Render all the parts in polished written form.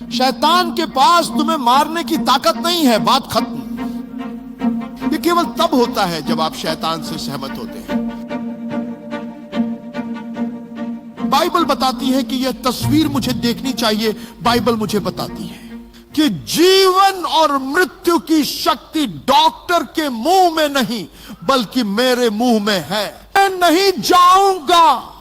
शैतान के पास तुम्हें मारने की ताकत नहीं है, बात खत्म। ये केवल तब होता है जब आप शैतान से सहमत होते हैं। बाइबल बताती है कि यह तस्वीर मुझे देखनी चाहिए। बाइबल मुझे बताती है कि जीवन और मृत्यु की शक्ति डॉक्टर के मुंह में नहीं बल्कि मेरे मुंह में है। मैं नहीं जाऊंगा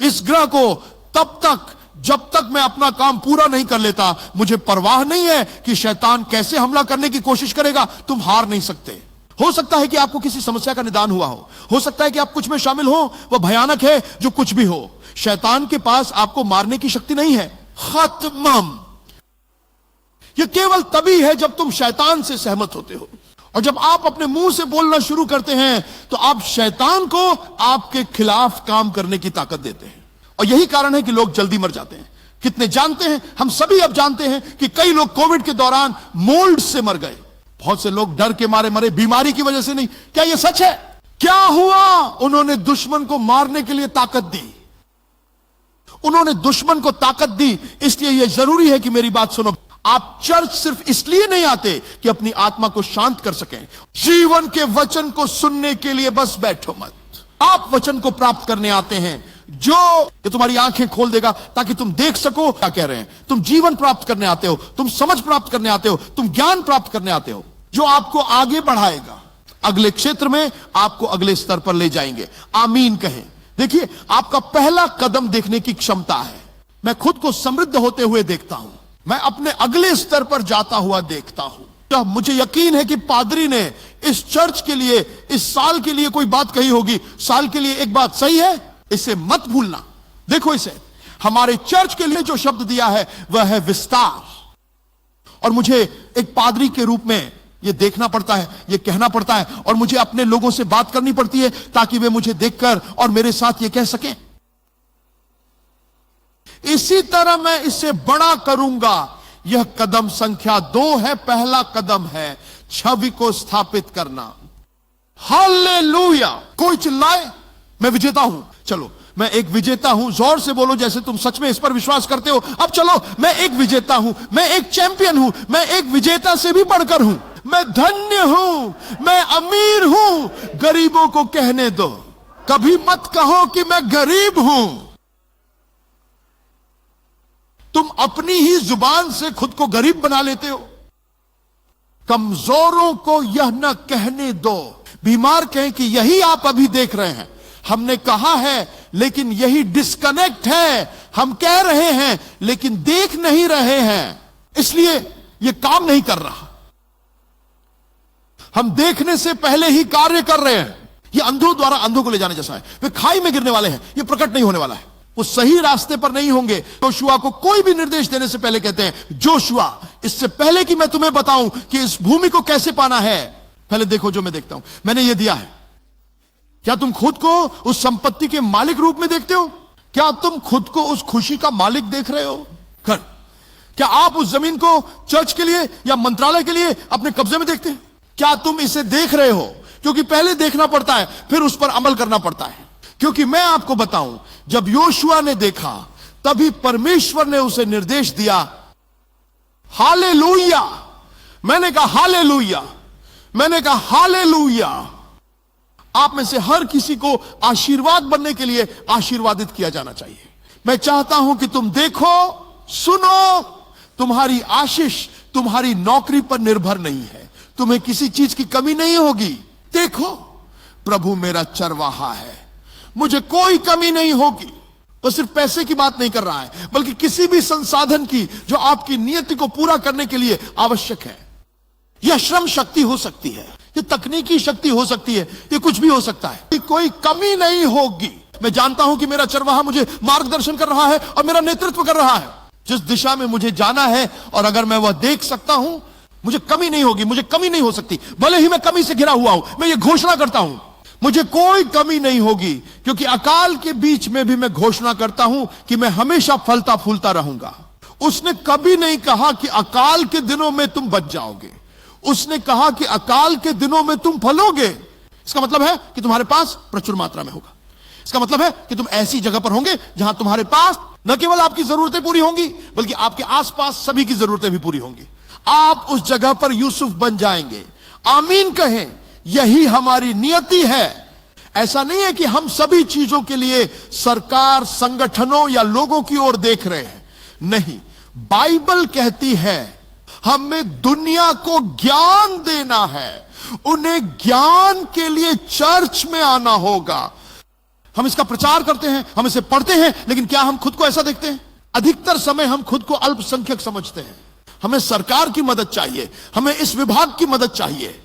इस ग्रह को तब तक जब तक मैं अपना काम पूरा नहीं कर लेता। मुझे परवाह नहीं है कि शैतान कैसे हमला करने की कोशिश करेगा, तुम हार नहीं सकते। हो सकता है कि आपको किसी समस्या का निदान हुआ हो सकता है कि आप कुछ में शामिल हो, वह भयानक है, जो कुछ भी हो। शैतान के पास आपको मारने की शक्ति नहीं है। खत्म। यह केवल तभी है जब तुम शैतान से सहमत होते हो। और जब आप अपने मुंह से बोलना शुरू करते हैं तो आप शैतान को आपके खिलाफ काम करने की ताकत देते हैं। और यही कारण है कि लोग जल्दी मर जाते हैं। कितने जानते हैं, हम सभी अब जानते हैं कि कई लोग कोविड के दौरान मोल्ड से मर गए। बहुत से लोग डर के मारे मरे, बीमारी की वजह से नहीं। क्या यह सच है? क्या हुआ? उन्होंने दुश्मन को मारने के लिए ताकत दी। उन्होंने दुश्मन को ताकत दी। इसलिए यह जरूरी है कि मेरी बात सुनो। आप चर्च सिर्फ इसलिए नहीं आते कि अपनी आत्मा को शांत कर सकें। जीवन के वचन को सुनने के लिए बस बैठो मत। आप वचन को प्राप्त करने आते हैं जो तुम्हारी आंखें खोल देगा ताकि तुम देख सको क्या कह रहे हैं। तुम जीवन प्राप्त करने आते हो, तुम समझ प्राप्त करने आते हो, तुम ज्ञान प्राप्त करने आते हो जो आपको आगे बढ़ाएगा, अगले क्षेत्र में आपको अगले स्तर पर ले जाएंगे। आमीन कहें। देखिए, आपका पहला कदम देखने की क्षमता है। मैं खुद को समृद्ध होते हुए देखता हूं, मैं अपने अगले स्तर पर जाता हुआ देखता हूं। तो मुझे यकीन है कि पादरी ने इस चर्च के लिए, इस साल के लिए कोई बात कही होगी। साल के लिए एक बात सही है, इसे मत भूलना। देखो, इसे हमारे चर्च के लिए जो शब्द दिया है वह है विस्तार। और मुझे एक पादरी के रूप में यह देखना पड़ता है, यह कहना पड़ता है, और मुझे अपने लोगों से बात करनी पड़ती है ताकि वे मुझे देखकर और मेरे साथ यह कह सकें, इसी तरह मैं इसे बड़ा करूंगा। यह कदम संख्या 2 है। पहला कदम है छवि को स्थापित करना। हालेलुया। कोई चिल्लाए, मैं विजेता हूं। चलो, मैं एक विजेता हूं। जोर से बोलो जैसे तुम सच में इस पर विश्वास करते हो। अब चलो, मैं एक विजेता हूं, मैं एक चैंपियन हूं, मैं एक विजेता से भी बढ़कर हूं। मैं धन्य हूं, मैं अमीर हूं। गरीबों को कहने दो, कभी मत कहो कि मैं गरीब हूं। तुम अपनी ही जुबान से खुद को गरीब बना लेते हो। कमजोरों को यह न कहने दो। बीमार कहें कि यही आप अभी देख रहे हैं। हमने कहा है लेकिन यही डिस्कनेक्ट है। हम कह रहे हैं लेकिन देख नहीं रहे हैं, इसलिए यह काम नहीं कर रहा। हम देखने से पहले ही कार्य कर रहे हैं। यह अंधों द्वारा अंधों को ले जाने जैसा है। वे खाई में गिरने वाले हैं, यह प्रकट नहीं होने वाला है। वो सही रास्ते पर नहीं होंगे। जोशुआ को कोई भी निर्देश देने से पहले कहते हैं, जोशुआ, इससे पहले कि मैं तुम्हें बताऊं कि इस भूमि को कैसे पाना है, पहले देखो जो मैं देखता हूं। मैंने यह दिया है। क्या तुम खुद को उस संपत्ति के मालिक रूप में देखते हो? क्या तुम खुद को उस खुशी का मालिक देख रहे हो? क्या आप उस जमीन को चर्च के लिए या मंत्रालय के लिए अपने कब्जे में देखते हैं? क्या तुम इसे देख रहे हो? क्योंकि पहले देखना पड़ता है, फिर उस पर अमल करना पड़ता है। क्योंकि मैं आपको बताऊं, जब योशुआ ने देखा तभी परमेश्वर ने उसे निर्देश दिया। हालेलुया। मैंने कहा हालेलुया। मैंने कहा हालेलुया। आप में से हर किसी को आशीर्वाद बनने के लिए आशीर्वादित किया जाना चाहिए। मैं चाहता हूं कि तुम देखो, सुनो, तुम्हारी आशीष तुम्हारी नौकरी पर निर्भर नहीं है। तुम्हें किसी चीज की कमी नहीं होगी। देखो, प्रभु मेरा चरवाहा है, मुझे कोई कमी नहीं होगी। वो सिर्फ पैसे की बात नहीं कर रहा है, बल्कि किसी भी संसाधन की जो आपकी नियति को पूरा करने के लिए आवश्यक है। यह श्रम शक्ति हो सकती है, ये तकनीकी शक्ति हो सकती है, ये कुछ भी हो सकता है। कोई कमी नहीं होगी। मैं जानता हूं कि मेरा चरवाहा मुझे मार्गदर्शन कर रहा है और मेरा नेतृत्व कर रहा है जिस दिशा में मुझे जाना है। और अगर मैं वह देख सकता हूं, मुझे कमी नहीं होगी, मुझे कमी नहीं हो सकती। भले ही मैं कमी से घिरा हुआ हूं, मैं ये घोषणा करता हूं, मुझे कोई कमी नहीं होगी। क्योंकि अकाल के बीच में भी मैं घोषणा करता हूं कि मैं हमेशा फलता फूलता रहूंगा। उसने कभी नहीं कहा कि अकाल के दिनों में तुम बच जाओगे। उसने कहा कि अकाल के दिनों में तुम फलोगे। इसका मतलब है कि तुम्हारे पास प्रचुर मात्रा में होगा। इसका मतलब है कि तुम ऐसी जगह पर होंगे जहां तुम्हारे पास न केवल आपकी जरूरतें पूरी होंगी, बल्कि आपके आसपास सभी की जरूरतें भी पूरी होंगी। आप उस जगह पर यूसुफ बन जाएंगे। आमीन कहें। यही हमारी नियति है। ऐसा नहीं है कि हम सभी चीजों के लिए सरकार, संगठनों या लोगों की ओर देख रहे हैं। नहीं, बाइबल कहती है हमें दुनिया को ज्ञान देना है। उन्हें ज्ञान के लिए चर्च में आना होगा। हम इसका प्रचार करते हैं, हम इसे पढ़ते हैं, लेकिन क्या हम खुद को ऐसा देखते हैं? अधिकतर समय हम खुद को अल्पसंख्यक समझते हैं। हमें सरकार की मदद चाहिए, हमें इस विभाग की मदद चाहिए।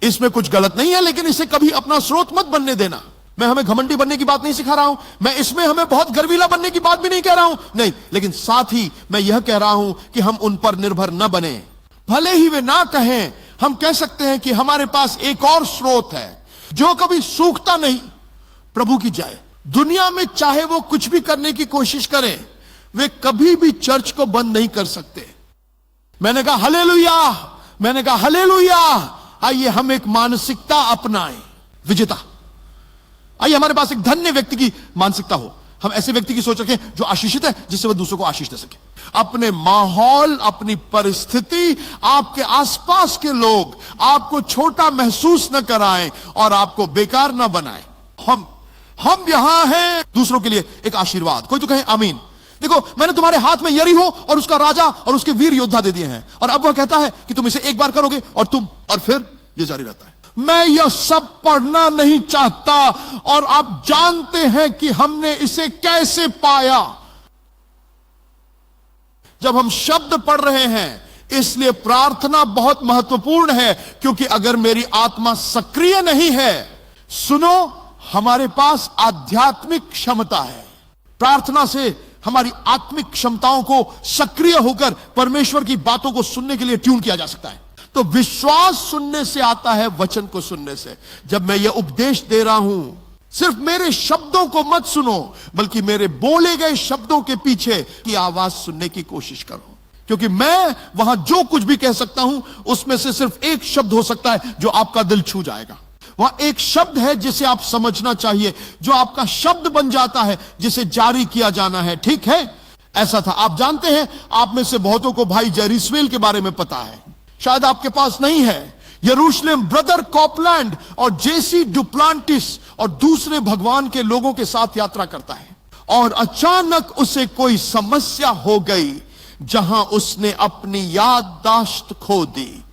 इसमें कुछ गलत नहीं है, लेकिन इसे कभी अपना स्रोत मत बनने देना। मैं हमें घमंडी बनने की बात नहीं सिखा रहा हूं, मैं इसमें हमें बहुत गर्वीला बनने की बात भी नहीं कह रहा हूं, नहीं, लेकिन साथ ही मैं यह कह रहा हूं कि हम उन पर निर्भर न बने। भले ही वे ना कहें, हम कह सकते हैं कि हमारे पास एक और स्रोत है जो कभी सूखता नहीं। प्रभु की जय। दुनिया में चाहे वो कुछ भी करने की कोशिश करें, वे कभी भी चर्च को बंद नहीं कर सकते। मैंने कहा हालेलुया, मैंने कहा हालेलुया। आइए हम एक मानसिकता अपनाएं, विजेता। आइए हमारे पास एक धन्य व्यक्ति की मानसिकता हो। हम ऐसे व्यक्ति की सोच रखें जो आशीषित है, जिससे वह दूसरों को आशीष दे सके। अपने माहौल, अपनी परिस्थिति, आपके आसपास के लोग आपको छोटा महसूस न कराएं और आपको बेकार न बनाएं। हम यहां हैं दूसरों के लिए एक आशीर्वाद। कोई तो कहे आमीन। देखो, मैंने तुम्हारे हाथ में यरीहो और उसका राजा और उसके वीर योद्धा दे दिए हैं, और अब वह कहता है कि तुम इसे एक बार करोगे और फिर यह जारी रहता है। मैं यह सब पढ़ना नहीं चाहता, और आप जानते हैं कि हमने इसे कैसे पाया। जब हम शब्द पढ़ रहे हैं, इसलिए प्रार्थना बहुत महत्वपूर्ण है, क्योंकि अगर मेरी आत्मा सक्रिय नहीं है, सुनो, हमारे पास आध्यात्मिक क्षमता है। प्रार्थना से हमारी आत्मिक क्षमताओं को सक्रिय होकर परमेश्वर की बातों को सुनने के लिए ट्यून किया जा सकता है। तो विश्वास सुनने से आता है, वचन को सुनने से। जब मैं यह उपदेश दे रहा हूं, सिर्फ मेरे शब्दों को मत सुनो, बल्कि मेरे बोले गए शब्दों के पीछे की आवाज सुनने की कोशिश करो। क्योंकि मैं वहां जो कुछ भी कह सकता हूं, उसमें से सिर्फ एक शब्द हो सकता है जो आपका दिल छू जाएगा। वहां एक शब्द है जिसे आप समझना चाहिए, जो आपका शब्द बन जाता है, जिसे जारी किया जाना है। ठीक है, ऐसा था। आप जानते हैं, आप में से बहुतों को भाई जेरी स्वेल के बारे में पता है, शायद आपके पास नहीं है। यरूशलेम ब्रदर कॉपलैंड और जेसी डुप्लांटिस और दूसरे भगवान के लोगों के साथ यात्रा करता है, और अचानक उसे कोई समस्या हो गई, जहां उसने अपनी याददाश्त खो दी।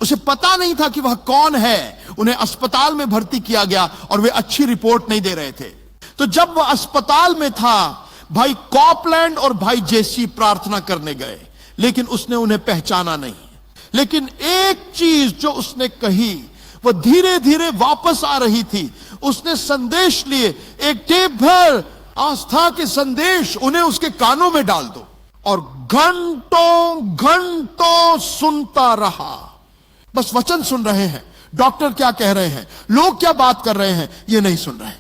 उसे पता नहीं था कि वह कौन है। उन्हें अस्पताल में भर्ती किया गया और वे अच्छी रिपोर्ट नहीं दे रहे थे। तो जब वह अस्पताल में था, भाई कॉपलैंड और भाई जेसी प्रार्थना करने गए, लेकिन उसने उन्हें पहचाना नहीं। लेकिन एक चीज जो उसने कही, वह धीरे धीरे वापस आ रही थी। उसने संदेश लिए, एक टेप भर आस्था के संदेश उन्हें उसके कानों में डाल दो, और घंटों घंटों सुनता रहा। बस वचन सुन रहे हैं, डॉक्टर क्या कह रहे हैं, लोग क्या बात कर रहे हैं, ये नहीं सुन रहे।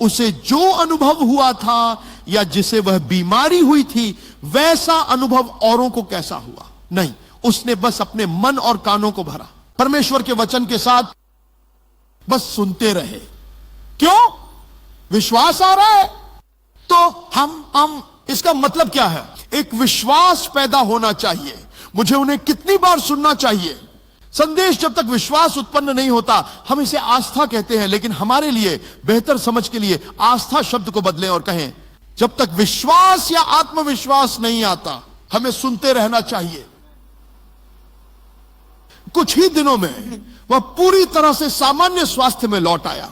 उसे जो अनुभव हुआ था, या जिसे वह बीमारी हुई थी, वैसा अनुभव औरों को कैसा हुआ नहीं। उसने बस अपने मन और कानों को भरा परमेश्वर के वचन के साथ, बस सुनते रहे। क्यों? विश्वास आ रहा है। तो हम इसका मतलब क्या है? एक विश्वास पैदा होना चाहिए। मुझे उन्हें कितनी बार सुनना चाहिए? संदेश जब तक विश्वास उत्पन्न नहीं होता, हम इसे आस्था कहते हैं, लेकिन हमारे लिए बेहतर समझ के लिए आस्था शब्द को बदलें और कहें, जब तक विश्वास या आत्मविश्वास नहीं आता, हमें सुनते रहना चाहिए। कुछ ही दिनों में वह पूरी तरह से सामान्य स्वास्थ्य में लौट आया।